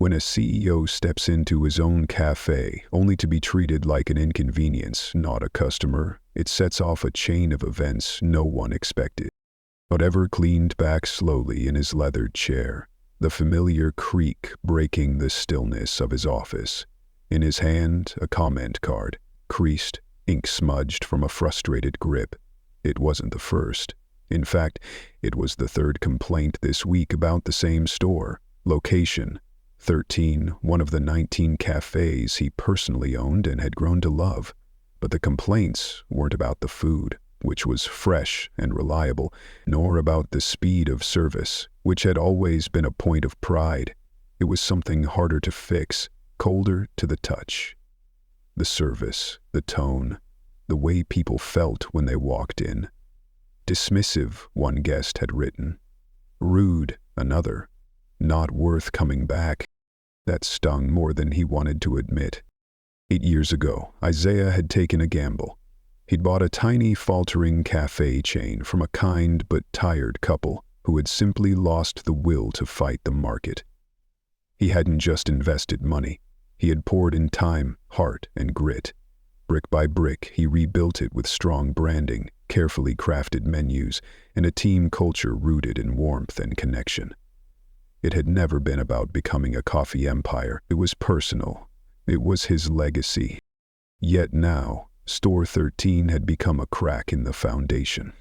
When a CEO steps into his own cafe only to be treated like an inconvenience, not a customer, it sets off a chain of events no one expected. Whatever leaned back slowly in his leathered chair, the familiar creak breaking the stillness of his office. In his hand, a comment card, creased, ink smudged from a frustrated grip. It wasn't the first. In fact, it was the third complaint this week about the same store. Location: 13, one of the 19 cafes he personally owned and had grown to love. But the complaints weren't about the food, which was fresh and reliable, nor about the speed of service, which had always been a point of pride. It was something harder to fix, colder to the touch. The service, the tone, the way people felt when they walked in. Dismissive, one guest had written. Rude, another. Not worth coming back. That stung more than he wanted to admit. 8 years ago, Isaiah had taken a gamble. He'd bought a tiny, faltering cafe chain from a kind but tired couple who had simply lost the will to fight the market. He hadn't just invested money. He had poured in time, heart, and grit. Brick by brick, he rebuilt it with strong branding, carefully crafted menus, and a team culture rooted in warmth and connection. It had never been about becoming a coffee empire. It was personal. It was his legacy. Yet now, Store 13 had become a crack in the foundation.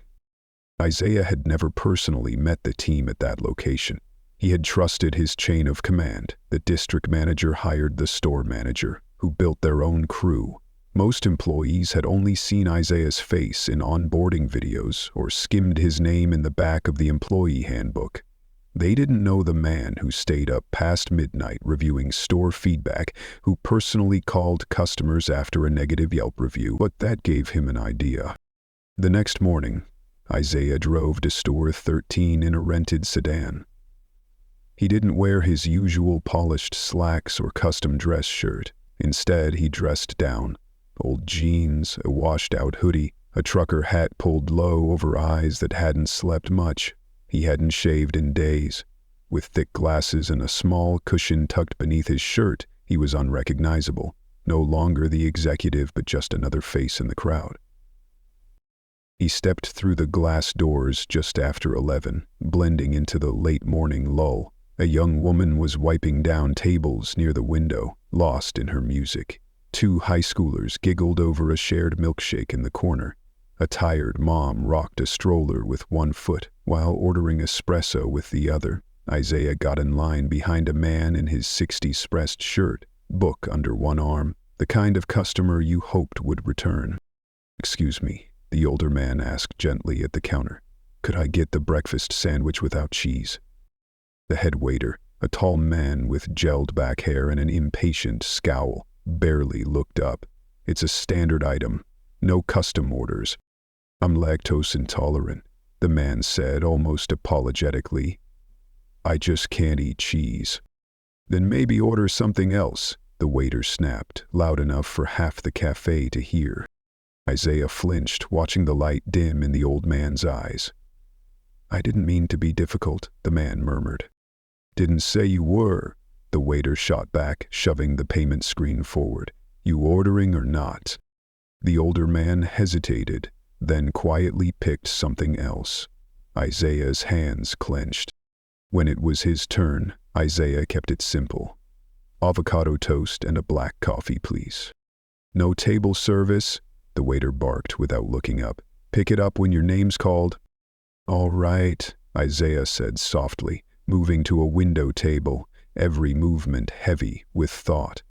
Isaiah had never personally met the team at that location. He had trusted his chain of command. The district manager hired the store manager, who built their own crew. Most employees had only seen Isaiah's face in onboarding videos or skimmed his name in the back of the employee handbook. They didn't know the man who stayed up past midnight reviewing store feedback, who personally called customers after a negative Yelp review, but that gave him an idea. The next morning, Isaiah drove to Store 13 in a rented sedan. He didn't wear his usual polished slacks or custom dress shirt. Instead, he dressed down. Old jeans, a washed-out hoodie, a trucker hat pulled low over eyes that hadn't slept much. He hadn't shaved in days. With thick glasses and a small cushion tucked beneath his shirt, he was unrecognizable. No longer the executive, but just another face in the crowd. He stepped through the glass doors just after 11, blending into the late morning lull. A young woman was wiping down tables near the window, lost in her music. 2 high schoolers giggled over a shared milkshake in the corner. A tired mom rocked a stroller with one foot while ordering espresso with the other. Isaiah got in line behind a man in his 60s pressed shirt, book under one arm, the kind of customer you hoped would return. "Excuse me," the older man asked gently at the counter. "Could I get the breakfast sandwich without cheese?" The head waiter, a tall man with gelled back hair and an impatient scowl, barely looked up. "It's a standard item. No custom orders." "I'm lactose intolerant," the man said almost apologetically. "I just can't eat cheese." "Then maybe order something else," the waiter snapped, loud enough for half the cafe to hear. Isaiah flinched, watching the light dim in the old man's eyes. "I didn't mean to be difficult," the man murmured. "Didn't say you were," the waiter shot back, shoving the payment screen forward. "You ordering or not?" The older man hesitated, then quietly picked something else. Isaiah's hands clenched. When it was his turn, Isaiah kept it simple. "Avocado toast and a black coffee, please." "No table service?" the waiter barked without looking up. "Pick it up when your name's called." "All right," Isaiah said softly, moving to a window table, every movement heavy with thought.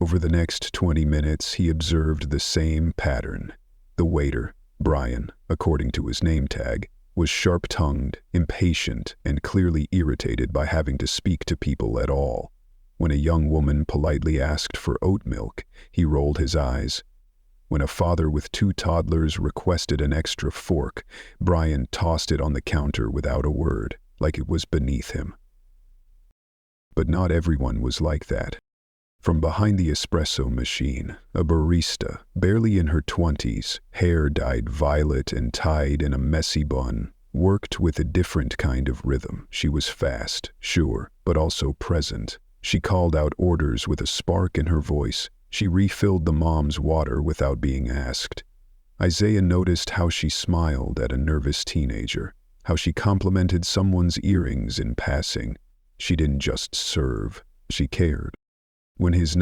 Over the next 20 minutes, he observed the same pattern. The waiter, Brian, according to his name tag, was sharp-tongued, impatient, and clearly irritated by having to speak to people at all. When a young woman politely asked for oat milk, he rolled his eyes. When a father with 2 toddlers requested an extra fork, Brian tossed it on the counter without a word, like it was beneath him. But not everyone was like that. From behind the espresso machine, a barista, barely in her 20s, hair dyed violet and tied in a messy bun, worked with a different kind of rhythm. She was fast, sure, but also present. She called out orders with a spark in her voice. She refilled the mom's water without being asked. Isaiah noticed how she smiled at a nervous teenager, how she complimented someone's earrings in passing. She didn't just serve, she cared. When his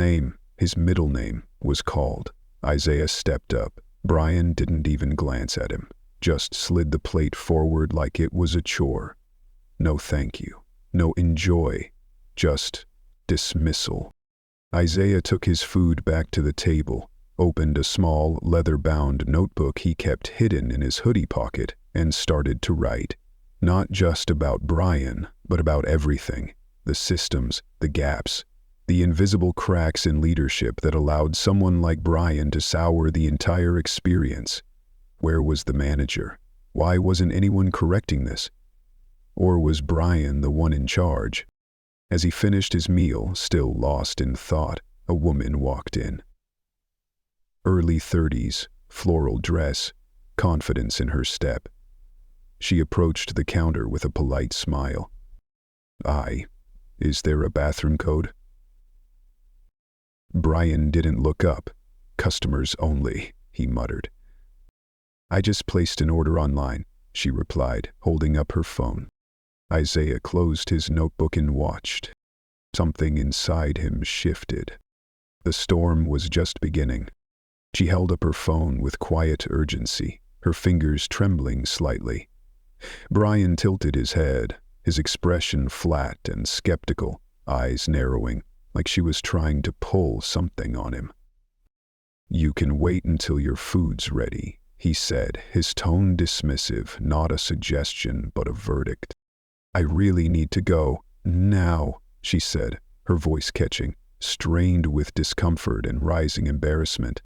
middle name, was called, Isaiah stepped up. Brian didn't even glance at him, just slid the plate forward like it was a chore. No thank you, no enjoy, just dismissal. Isaiah took his food back to the table, opened a small, leather-bound notebook he kept hidden in his hoodie pocket, and started to write. Not just about Brian, but about everything. The systems, the gaps, the invisible cracks in leadership that allowed someone like Brian to sour the entire experience. Where was the manager? Why wasn't anyone correcting this? Or was Brian the one in charge? As he finished his meal, still lost in thought, a woman walked in. Early 30s, floral dress, confidence in her step. She approached the counter with a polite smile. Is there a bathroom code? Brian didn't look up. Customers only, he muttered. I just placed an order online, she replied, holding up her phone. Isaiah closed his notebook and watched. Something inside him shifted. The storm was just beginning. She held up her phone with quiet urgency, her fingers trembling slightly. Brian tilted his head, his expression flat and skeptical, eyes narrowing, like she was trying to pull something on him. You can wait until your food's ready, he said, his tone dismissive, not a suggestion but a verdict. I really need to go, now, she said, her voice catching, strained with discomfort and rising embarrassment.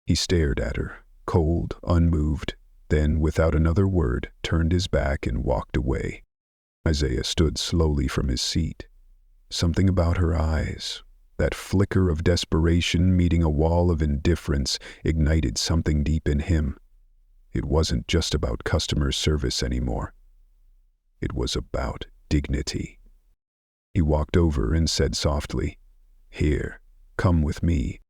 He stared at her, cold, unmoved, then, without another word, turned his back and walked away. Isaiah stood slowly from his seat. Something about her eyes, that flicker of desperation meeting a wall of indifference, ignited something deep in him. It wasn't just about customer service anymore. It was about dignity. He walked over and said softly, Here, come with me.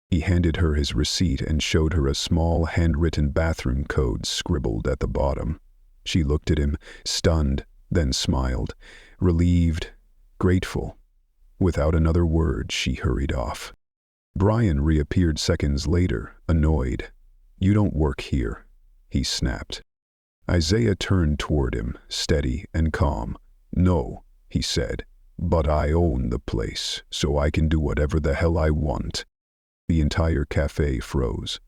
He handed her his receipt and showed her a small handwritten bathroom code scribbled at the bottom. She looked at him, stunned, then smiled, relieved, grateful. Without another word, she hurried off. Brian reappeared seconds later, annoyed. You don't work here, he snapped. Isaiah turned toward him, steady and calm. No, he said, but I own the place, so I can do whatever the hell I want. The entire cafe froze.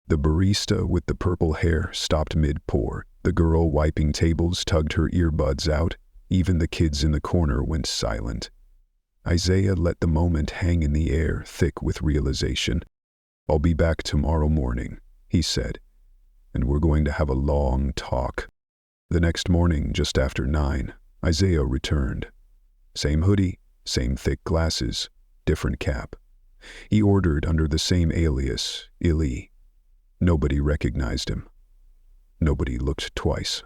The barista with the purple hair stopped mid-pour. The girl wiping tables tugged her earbuds out. Even the kids in the corner went silent. Isaiah let the moment hang in the air, thick with realization. I'll be back tomorrow morning, he said, and we're going to have a long talk. The next morning, just after 9, Isaiah returned. Same hoodie, same thick glasses, different cap. He ordered under the same alias, Ili. Nobody recognized him. Nobody looked twice.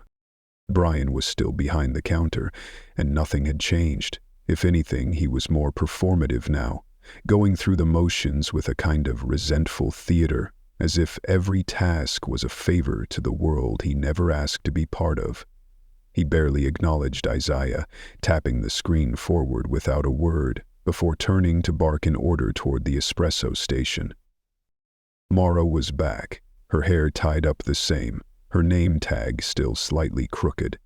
Brian was still behind the counter, and nothing had changed. If anything, he was more performative now, going through the motions with a kind of resentful theater, as if every task was a favor to the world he never asked to be part of. He barely acknowledged Isaiah, tapping the screen forward without a word, before turning to bark an order toward the espresso station. Mara was back, her hair tied up the same, her name tag still slightly crooked.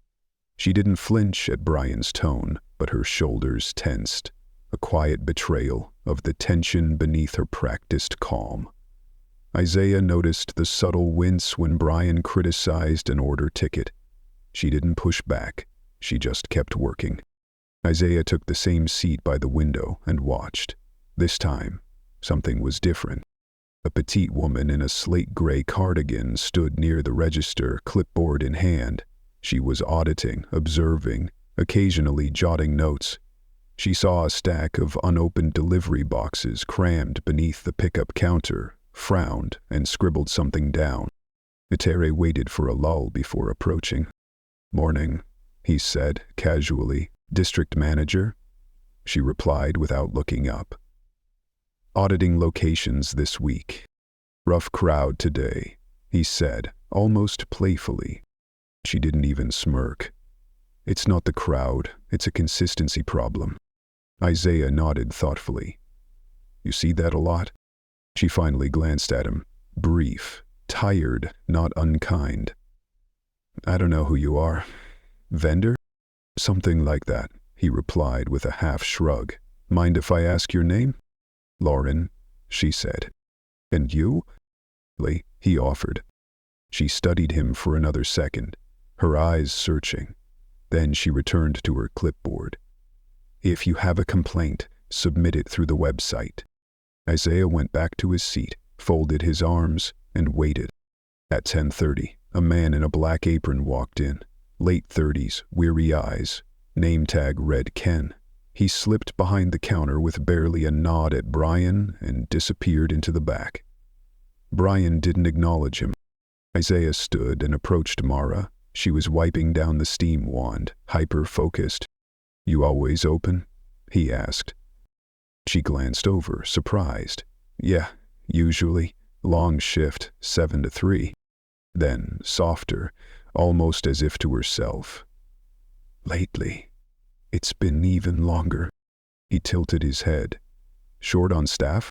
She didn't flinch at Brian's tone, but her shoulders tensed, a quiet betrayal of the tension beneath her practiced calm. Isaiah noticed the subtle wince when Brian criticized an order ticket. She didn't push back, she just kept working. Isaiah took the same seat by the window and watched. This time, something was different. A petite woman in a slate-gray cardigan stood near the register, clipboard in hand. She was auditing, observing, occasionally jotting notes. She saw a stack of unopened delivery boxes crammed beneath the pickup counter, frowned, and scribbled something down. Itere waited for a lull before approaching. "Morning," he said, casually. "District manager?" she replied without looking up. Auditing locations this week. Rough crowd today, he said, almost playfully. She didn't even smirk. It's not the crowd, it's a consistency problem. Isaiah nodded thoughtfully. You see that a lot? She finally glanced at him, brief, tired, not unkind. I don't know who you are. Vendor? Something like that, he replied with a half shrug. Mind if I ask your name? Lauren, she said. And you? Lee, he offered. She studied him for another second, her eyes searching. Then she returned to her clipboard. If you have a complaint, submit it through the website. Isaiah went back to his seat, folded his arms, and waited. At 10:30, a man in a black apron walked in. Late 30s, weary eyes. Name tag read Ken. He slipped behind the counter with barely a nod at Brian and disappeared into the back. Brian didn't acknowledge him. Isaiah stood and approached Mara. She was wiping down the steam wand, hyper-focused. You always open? He asked. She glanced over, surprised. Yeah, usually. Long shift, 7 to 3. Then, softer, almost as if to herself. Lately, it's been even longer. He tilted his head. Short on staff?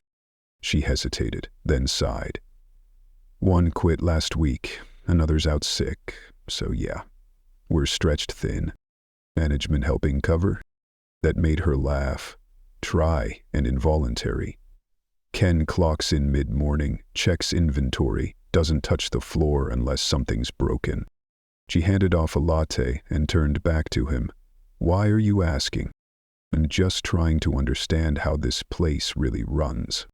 She hesitated, then sighed. One quit last week, another's out sick, so yeah, we're stretched thin. Management helping cover? That made her laugh, dry and involuntary. Ken clocks in mid-morning, checks inventory, doesn't touch the floor unless something's broken. She handed off a latte and turned back to him. Why are you asking? I'm just trying to understand how this place really runs.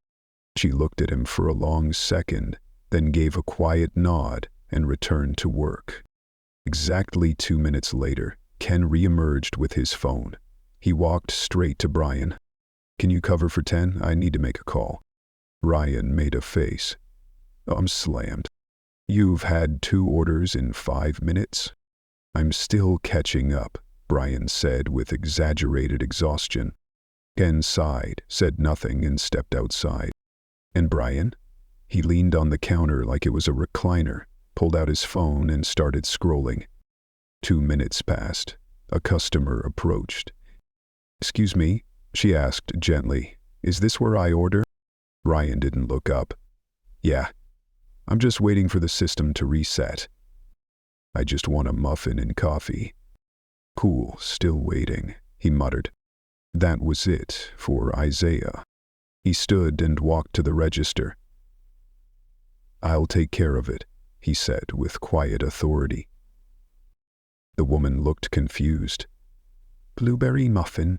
She looked at him for a long second, then gave a quiet nod and returned to work. Exactly 2 minutes later, Ken re-emerged with his phone. He walked straight to Brian. Can you cover for 10? I need to make a call. Ryan made a face. I'm slammed. You've had 2 orders in 5 minutes? I'm still catching up, Brian said with exaggerated exhaustion. Ken sighed, said nothing, and stepped outside. And Brian? He leaned on the counter like it was a recliner, pulled out his phone and started scrolling. 2 minutes passed. A customer approached. Excuse me, she asked gently. Is this where I order? Ryan didn't look up. Yeah. I'm just waiting for the system to reset. I just want a muffin and coffee. Cool, still waiting, he muttered. That was it for Isaiah. He stood and walked to the register. I'll take care of it, he said with quiet authority. The woman looked confused. Blueberry muffin,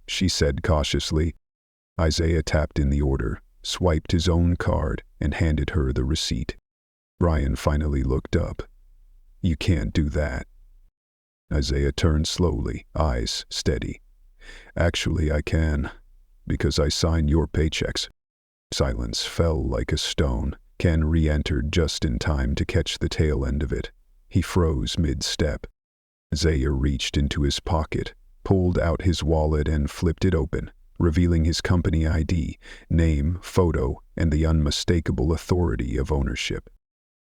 she said cautiously. Isaiah tapped in the order, swiped his own card, and handed her the receipt. Brian finally looked up. You can't do that. Isaiah turned slowly, eyes steady. Actually, I can, because I sign your paychecks. Silence fell like a stone. Ken re-entered just in time to catch the tail end of it. He froze mid-step. Isaiah reached into his pocket, pulled out his wallet and flipped it open, revealing his company ID, name, photo, and the unmistakable authority of ownership.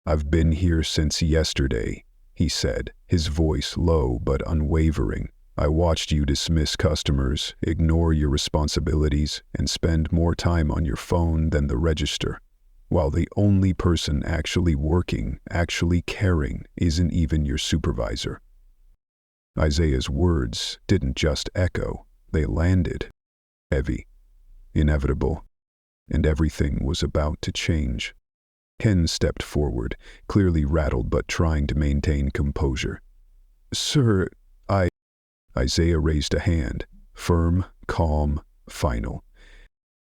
I've been here since yesterday, he said, his voice low but unwavering. I watched you dismiss customers, ignore your responsibilities, and spend more time on your phone than the register, while the only person actually working, actually caring, isn't even your supervisor. Isaiah's words didn't just echo, they landed. Heavy, inevitable, and everything was about to change. Ken stepped forward, clearly rattled but trying to maintain composure. Sir, Isaiah raised a hand, firm, calm, final.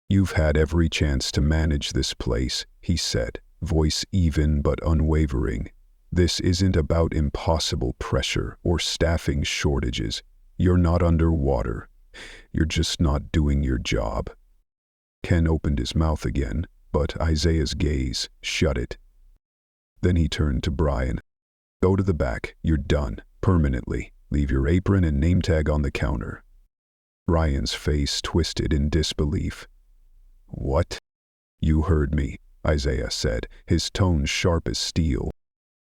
You've had every chance to manage this place, he said, voice even but unwavering. This isn't about impossible pressure or staffing shortages. You're not underwater. You're just not doing your job. Ken opened his mouth again, but Isaiah's gaze shut it. Then he turned to Brian. Go to the back. You're done, permanently. Leave your apron and name tag on the counter. Ryan's face twisted in disbelief. What? You heard me, Isaiah said, his tone sharp as steel.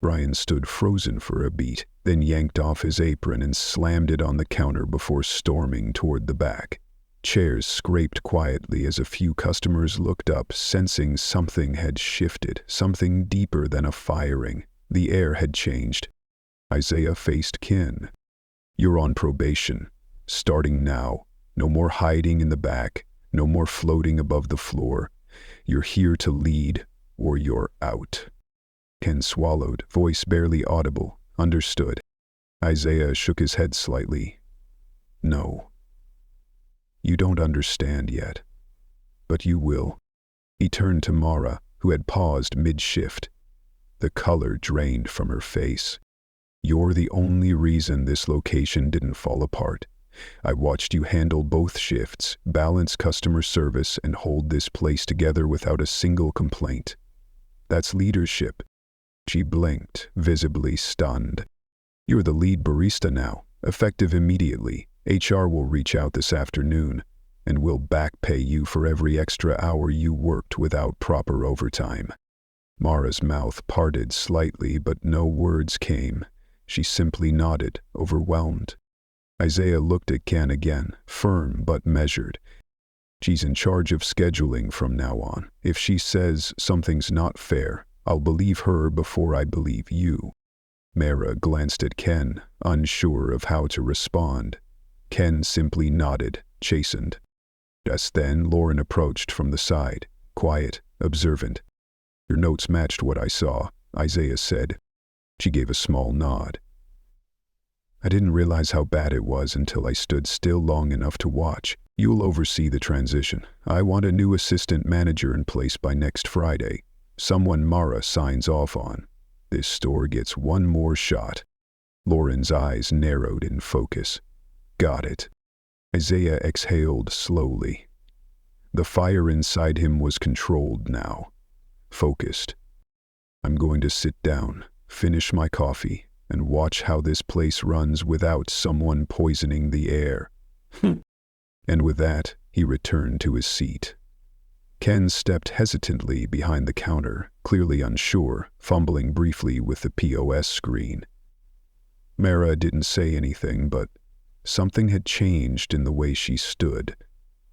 Ryan stood frozen for a beat, then yanked off his apron and slammed it on the counter before storming toward the back. Chairs scraped quietly as a few customers looked up, sensing something had shifted, something deeper than a firing. The air had changed. Isaiah faced Ken. You're on probation. Starting now. No more hiding in the back. No more floating above the floor. You're here to lead, or you're out. Ken swallowed, voice barely audible. Understood. Isaiah shook his head slightly. No. You don't understand yet. But you will. He turned to Mara, who had paused mid-shift. The color drained from her face. You're the only reason this location didn't fall apart. I watched you handle both shifts, balance customer service, and hold this place together without a single complaint. That's leadership. She blinked, visibly stunned. You're the lead barista now, effective immediately. HR will reach out this afternoon, and we'll back pay you for every extra hour you worked without proper overtime. Mara's mouth parted slightly, but no words came. She simply nodded, overwhelmed. Isaiah looked at Ken again, firm but measured. She's in charge of scheduling from now on. If she says something's not fair, I'll believe her before I believe you. Mara glanced at Ken, unsure of how to respond. Ken simply nodded, chastened. Just then, Lauren approached from the side, quiet, observant. Your notes matched what I saw, Isaiah said. She gave a small nod. I didn't realize how bad it was until I stood still long enough to watch. You'll oversee the transition. I want a new assistant manager in place by next Friday. Someone Mara signs off on. This store gets one more shot. Lauren's eyes narrowed in focus. Got it. Isaiah exhaled slowly. The fire inside him was controlled now. Focused. I'm going to sit down, finish my coffee, and watch how this place runs without someone poisoning the air. And with that, he returned to his seat. Ken stepped hesitantly behind the counter, clearly unsure, fumbling briefly with the POS screen. Mara didn't say anything, but something had changed in the way she stood.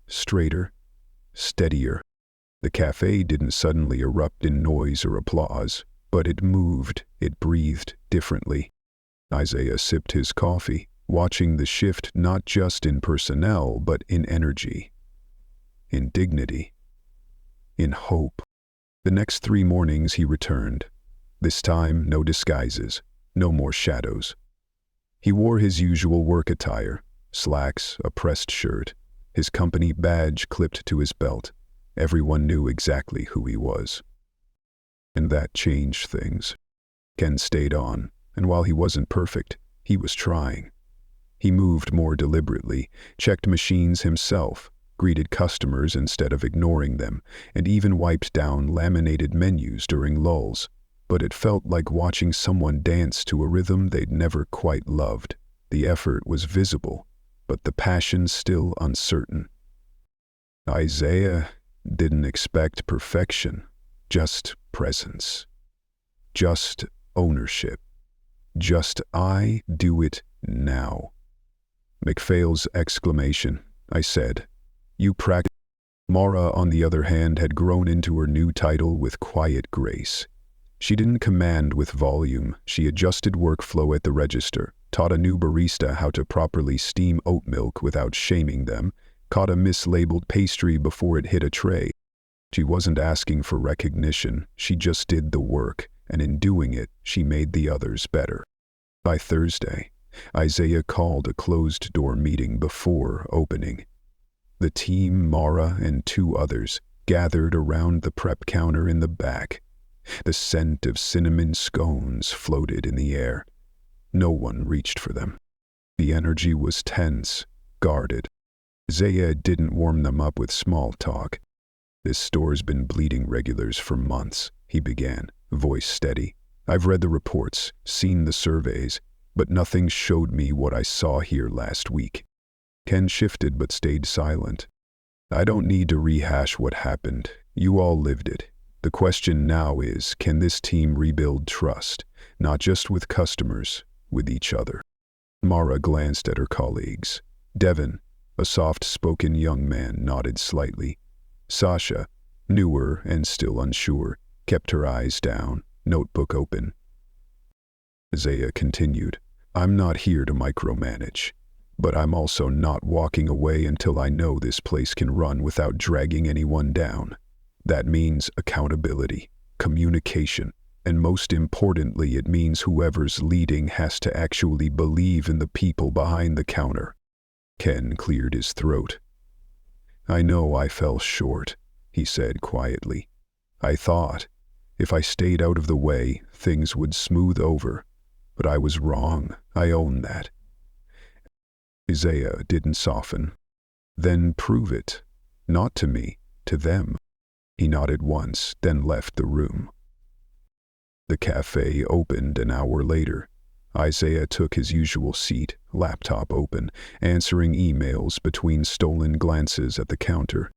Straighter, steadier. The cafe didn't suddenly erupt in noise or applause, but it moved, it breathed differently. Isaiah sipped his coffee, watching the shift not just in personnel, but in energy, in dignity, in hope. The next 3 mornings he returned. This time, no disguises, no more shadows. He wore his usual work attire, slacks, a pressed shirt, his company badge clipped to his belt. Everyone knew exactly who he was. And that changed things. Ken stayed on, and while he wasn't perfect, he was trying. He moved more deliberately, checked machines himself, greeted customers instead of ignoring them, and even wiped down laminated menus during lulls. But it felt like watching someone dance to a rhythm they'd never quite loved. The effort was visible, but the passion still uncertain. Isaiah didn't expect perfection, just presence, just ownership, just I do it now. McPhail's exclamation, I said. You practice. Mara, on the other hand, had grown into her new title with quiet grace. She didn't command with volume. She adjusted workflow at the register, taught a new barista how to properly steam oat milk without shaming them, caught a mislabeled pastry before it hit a tray. She wasn't asking for recognition, she just did the work, and in doing it, she made the others better. By Thursday, Isaiah called a closed-door meeting before opening. The team, Mara and 2 others, gathered around the prep counter in the back. The scent of cinnamon scones floated in the air. No one reached for them. The energy was tense, guarded. Isaiah didn't warm them up with small talk. This store's been bleeding regulars for months, he began, voice steady. I've read the reports, seen the surveys, but nothing showed me what I saw here last week. Ken shifted but stayed silent. I don't need to rehash what happened. You all lived it. The question now is, can this team rebuild trust, not just with customers, with each other? Mara glanced at her colleagues. Devin, a soft-spoken young man, nodded slightly. Sasha, newer and still unsure, kept her eyes down, notebook open. Isaiah continued, I'm not here to micromanage, but I'm also not walking away until I know this place can run without dragging anyone down. That means accountability, communication, and most importantly, it means whoever's leading has to actually believe in the people behind the counter. Ken cleared his throat. I know I fell short, he said quietly. I thought, if I stayed out of the way, things would smooth over. But I was wrong. I own that. Isaiah didn't soften. Then prove it. Not to me, to them. He nodded once, then left the room. The cafe opened an hour later. Isaiah took his usual seat, laptop open, answering emails between stolen glances at the counter.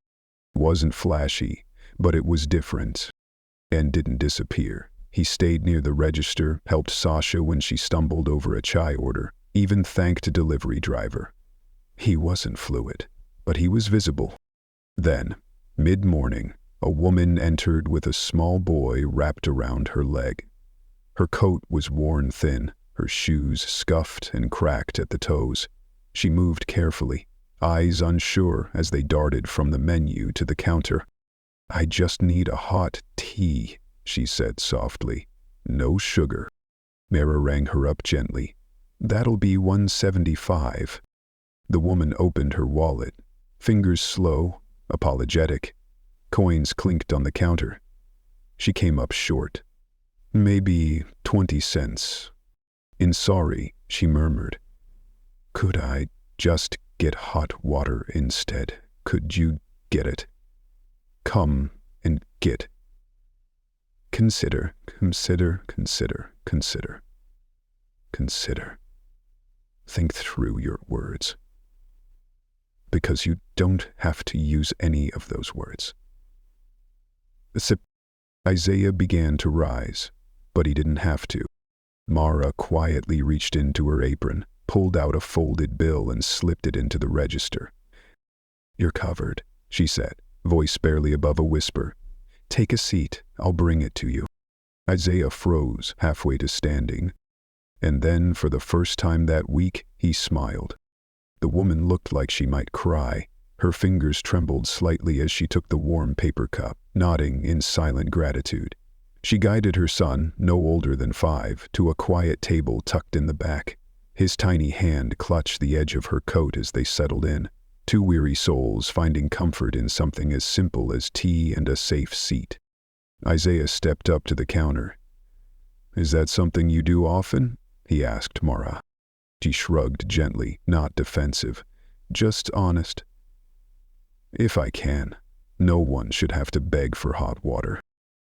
It wasn't flashy, but it was different. And didn't disappear. He stayed near the register, helped Sasha when she stumbled over a chai order, even thanked a delivery driver. He wasn't fluid, but he was visible. Then, mid-morning, a woman entered with a small boy wrapped around her leg. Her coat was worn thin, her shoes scuffed and cracked at the toes. She moved carefully, eyes unsure as they darted from the menu to the counter. I just need a hot tea, she said softly. No sugar. Mara rang her up gently. That'll be $1.75. The woman opened her wallet, fingers slow, apologetic. Coins clinked on the counter. She came up short. Maybe 20 cents. In sorry, she murmured. Could I just get hot water instead? Could you get it? Come and get. Consider. Think through your words. Because you don't have to use any of those words. Isaiah began to rise, but he didn't have to. Mara quietly reached into her apron, pulled out a folded bill and slipped it into the register. You're covered, she said, voice barely above a whisper. Take a seat, I'll bring it to you. Isaiah froze halfway to standing, and then for the first time that week, he smiled. The woman looked like she might cry. Her fingers trembled slightly as she took the warm paper cup, nodding in silent gratitude. She guided her son, no older than 5, to a quiet table tucked in the back. His tiny hand clutched the edge of her coat as they settled in, two weary souls finding comfort in something as simple as tea and a safe seat. Isaiah stepped up to the counter. Is that something you do often? He asked Mara. She shrugged gently, not defensive, just honest. If I can, no one should have to beg for hot water.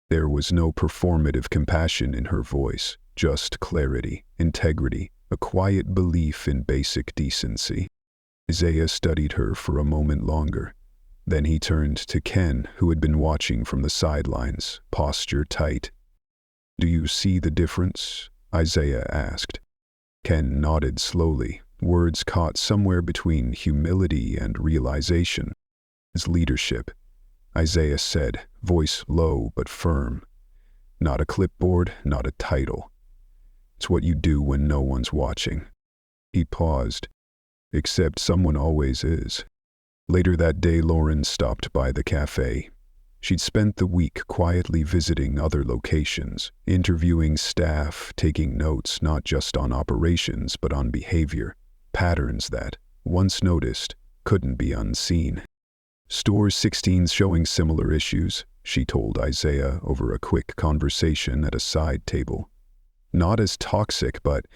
There was no performative compassion in her voice, just clarity, integrity, a quiet belief in basic decency. Isaiah studied her for a moment longer. Then he turned to Ken, who had been watching from the sidelines, posture tight. Do you see the difference? Isaiah asked. Ken nodded slowly, words caught somewhere between humility and realization. His leadership, Isaiah said, voice low but firm. Not a clipboard, not a title. It's what you do when no one's watching. He paused. Except someone always is. Later that day, Lauren stopped by the cafe. She'd spent the week quietly visiting other locations, interviewing staff, taking notes not just on operations but on behavior, patterns that, once noticed, couldn't be unseen. Store 16's showing similar issues, she told Isaiah over a quick conversation at a side table. Not as toxic, but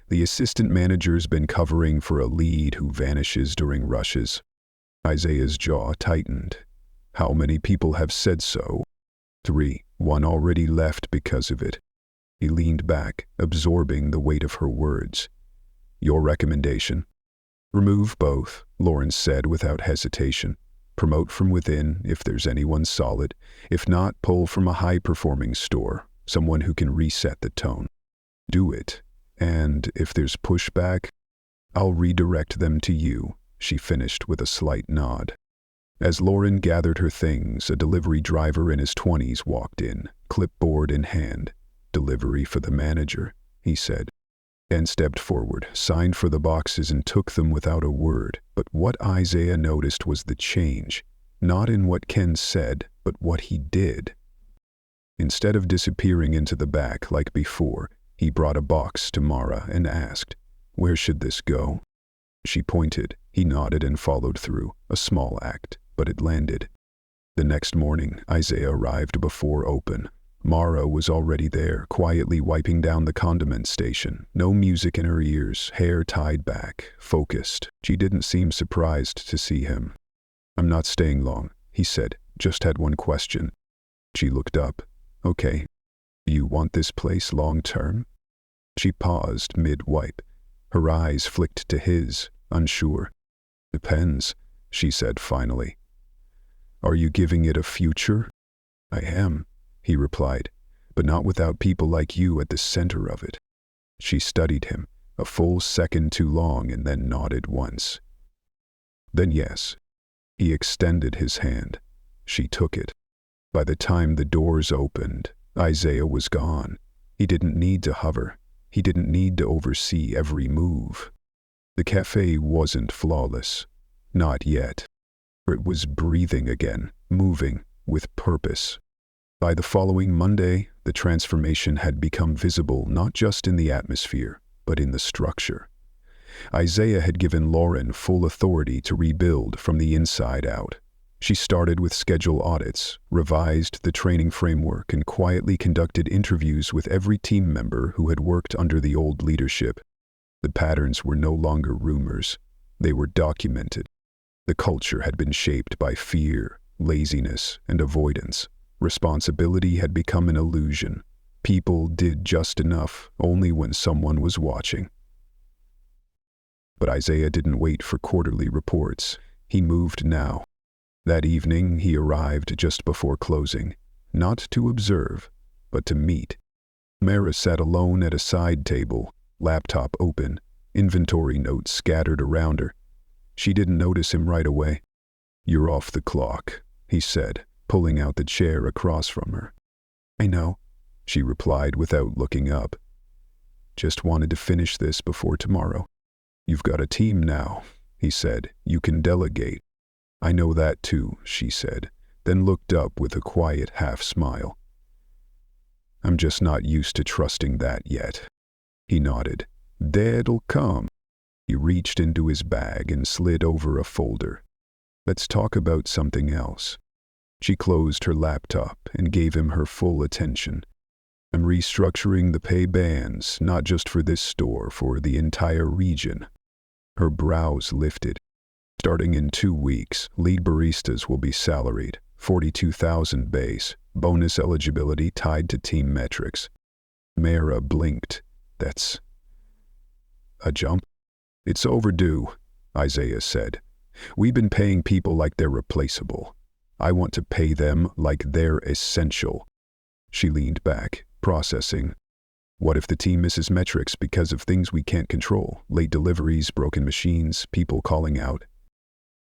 the assistant manager's been covering for a lead who vanishes during rushes. Isaiah's jaw tightened. How many people have said so? 3. One already left because of it. He leaned back, absorbing the weight of her words. Your recommendation? Remove both, Lawrence said without hesitation. Promote from within if there's anyone solid. If not, pull from a high-performing store, someone who can reset the tone. Do it. And if there's pushback, I'll redirect them to you, she finished with a slight nod. As Lauren gathered her things, a delivery driver in his 20s walked in, clipboard in hand. Delivery for the manager, he said. Ken stepped forward, signed for the boxes and took them without a word. But what Isaiah noticed was the change, not in what Ken said, but what he did. Instead of disappearing into the back like before, he brought a box to Mara and asked, "Where should this go?" She pointed. He nodded and followed through, a small act, but it landed. The next morning, Isaiah arrived before open. Mara was already there, quietly wiping down the condiment station. No music in her ears, hair tied back, focused. She didn't seem surprised to see him. "I'm not staying long," he said. "Just had one question." She looked up. "Okay. You want this place long-term?" She paused mid-wipe. Her eyes flicked to his, unsure. "Depends," she said finally. "Are you giving it a future?" "I am," he replied, "but not without people like you at the center of it." She studied him, a full second too long, and then nodded once. "Then yes." He extended his hand. She took it. By the time the doors opened, Isaiah was gone. He didn't need to hover. He didn't need to oversee every move. The cafe wasn't flawless. Not yet. It was breathing again, moving, with purpose. By the following Monday, the transformation had become visible not just in the atmosphere, but in the structure. Isaiah had given Lauren full authority to rebuild from the inside out. She started with schedule audits, revised the training framework, and quietly conducted interviews with every team member who had worked under the old leadership. The patterns were no longer rumors. They were documented. The culture had been shaped by fear, laziness, and avoidance. Responsibility had become an illusion. People did just enough only when someone was watching. But Isaiah didn't wait for quarterly reports. He moved now. That evening, he arrived just before closing, not to observe, but to meet. Mara sat alone at a side table, laptop open, inventory notes scattered around her. She didn't notice him right away. "You're off the clock," he said, pulling out the chair across from her. "I know," she replied without looking up. "Just wanted to finish this before tomorrow." "You've got a team now," he said. "You can delegate." "I know that too," she said, then looked up with a quiet half-smile. "I'm just not used to trusting that yet." He nodded. "That'll come." He reached into his bag and slid over a folder. "Let's talk about something else." She closed her laptop and gave him her full attention. "I'm restructuring the pay bands, not just for this store, for the entire region." Her brows lifted. "Starting in 2 weeks, lead baristas will be salaried, 42,000 base, bonus eligibility tied to team metrics." Mara blinked. "That's a jump?" "It's overdue," Isaiah said. "We've been paying people like they're replaceable. I want to pay them like they're essential." She leaned back, processing. "What if the team misses metrics because of things we can't control? Late deliveries, broken machines, people calling out?"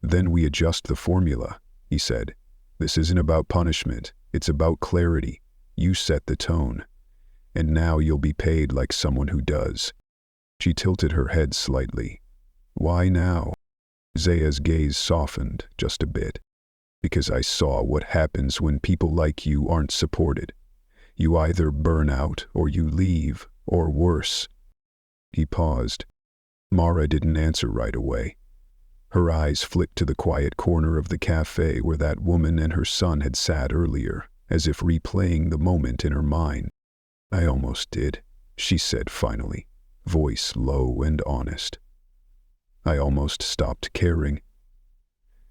"Then we adjust the formula," he said. "This isn't about punishment. It's about clarity. You set the tone. And now you'll be paid like someone who does." She tilted her head slightly. "Why now?" Isaiah's gaze softened just a bit. "Because I saw what happens when people like you aren't supported. You either burn out or you leave, or worse." He paused. Mara didn't answer right away. Her eyes flicked to the quiet corner of the cafe where that woman and her son had sat earlier, as if replaying the moment in her mind. "I almost did," she said finally, voice low and honest. "I almost stopped caring.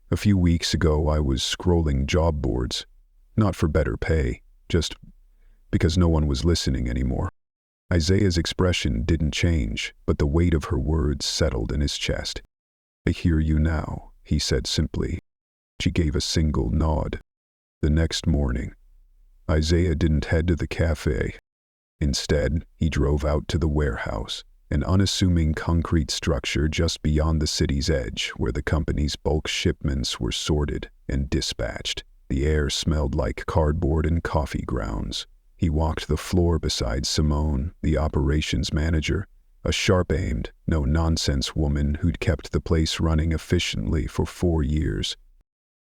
A few weeks ago I was scrolling job boards, not for better pay, just because no one was listening anymore." Isaiah's expression didn't change, but the weight of her words settled in his chest. I hear you now, he said simply. She gave a single nod. The next morning, Isaiah didn't head to the cafe. Instead, he drove out to the warehouse, an unassuming concrete structure just beyond the city's edge where the company's bulk shipments were sorted and dispatched. The air smelled like cardboard and coffee grounds. He walked the floor beside Simone, the operations manager, a sharp-aimed, no-nonsense woman who'd kept the place running efficiently for 4 years.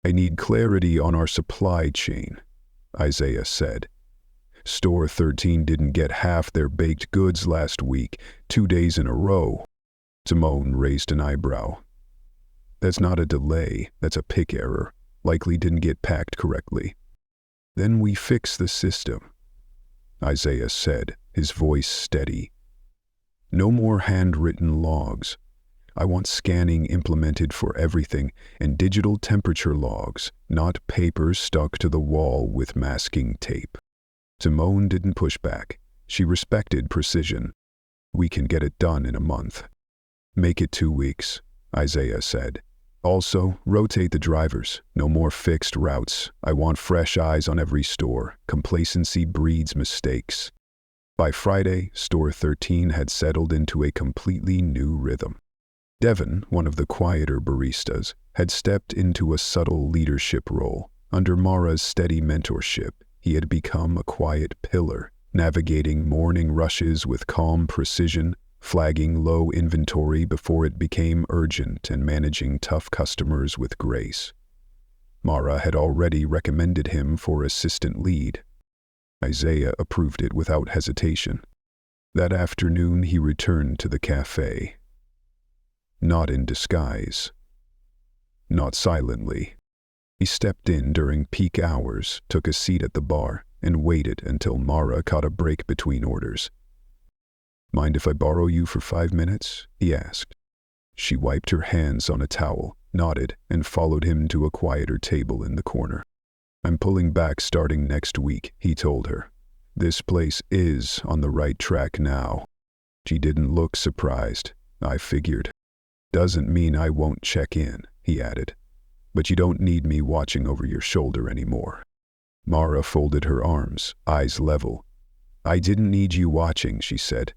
I need clarity on our supply chain, Isaiah said. Store 13 didn't get half their baked goods last week, 2 days in a row. Simone raised an eyebrow. That's not a delay, that's a pick error. Likely didn't get packed correctly. Then we fix the system, Isaiah said, his voice steady. No more handwritten logs. I want scanning implemented for everything and digital temperature logs, not papers stuck to the wall with masking tape. Simone didn't push back. She respected precision. We can get it done in a month. Make it 2 weeks, Isaiah said. Also, rotate the drivers. No more fixed routes. I want fresh eyes on every store. Complacency breeds mistakes. By Friday, Store 13 had settled into a completely new rhythm. Devon, one of the quieter baristas, had stepped into a subtle leadership role. Under Mara's steady mentorship, he had become a quiet pillar, navigating morning rushes with calm precision, flagging low inventory before it became urgent, and managing tough customers with grace. Mara had already recommended him for assistant lead. Isaiah approved it without hesitation. That afternoon he returned to the cafe. Not in disguise. Not silently. He stepped in during peak hours, took a seat at the bar, and waited until Mara caught a break between orders. Mind if I borrow you for 5 minutes? He asked. She wiped her hands on a towel, nodded, and followed him to a quieter table in the corner. I'm pulling back starting next week, he told her. This place is on the right track now. She didn't look surprised. I figured. Doesn't mean I won't check in, he added. But you don't need me watching over your shoulder anymore. Mara folded her arms, eyes level. I didn't need you watching, she said.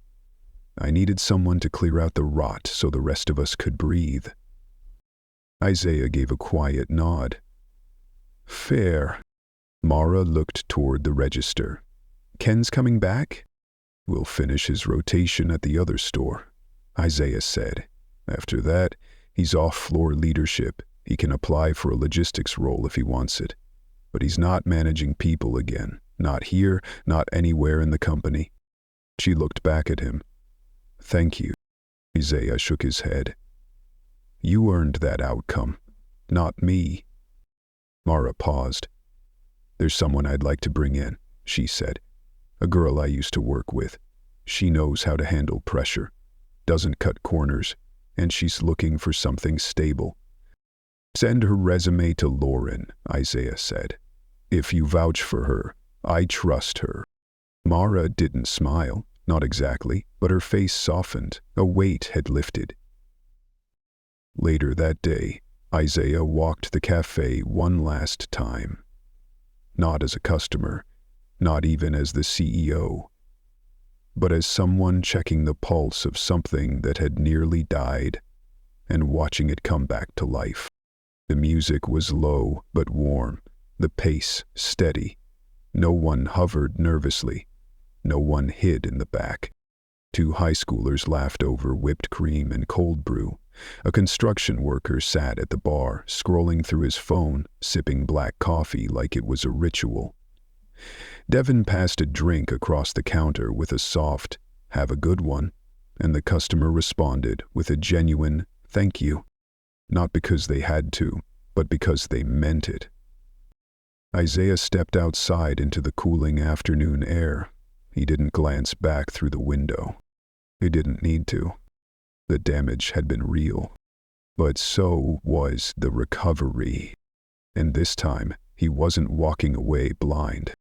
I needed someone to clear out the rot so the rest of us could breathe. Isaiah gave a quiet nod. Fair. Mara looked toward the register. Ken's coming back? We'll finish his rotation at the other store, Isaiah said. After that, he's off-floor leadership. He can apply for a logistics role if he wants it. But he's not managing people again. Not here, not anywhere in the company. She looked back at him. Thank you. Isaiah shook his head. You earned that outcome, not me. Mara paused. There's someone I'd like to bring in, she said. A girl I used to work with. She knows how to handle pressure, doesn't cut corners, and she's looking for something stable. Send her resume to Lauren, Isaiah said. If you vouch for her, I trust her. Mara didn't smile, not exactly, but her face softened. A weight had lifted. Later that day, Isaiah walked the cafe one last time. Not as a customer, not even as the CEO, but as someone checking the pulse of something that had nearly died and watching it come back to life. The music was low but warm, the pace steady. No one hovered nervously. No one hid in the back. 2 high schoolers laughed over whipped cream and cold brew. A construction worker sat at the bar, scrolling through his phone, sipping black coffee like it was a ritual. Devon passed a drink across the counter with a soft, "Have a good one," and the customer responded with a genuine, "Thank you." Not because they had to, but because they meant it. Isaiah stepped outside into the cooling afternoon air. He didn't glance back through the window. He didn't need to. The damage had been real. But so was the recovery. And this time, he wasn't walking away blind.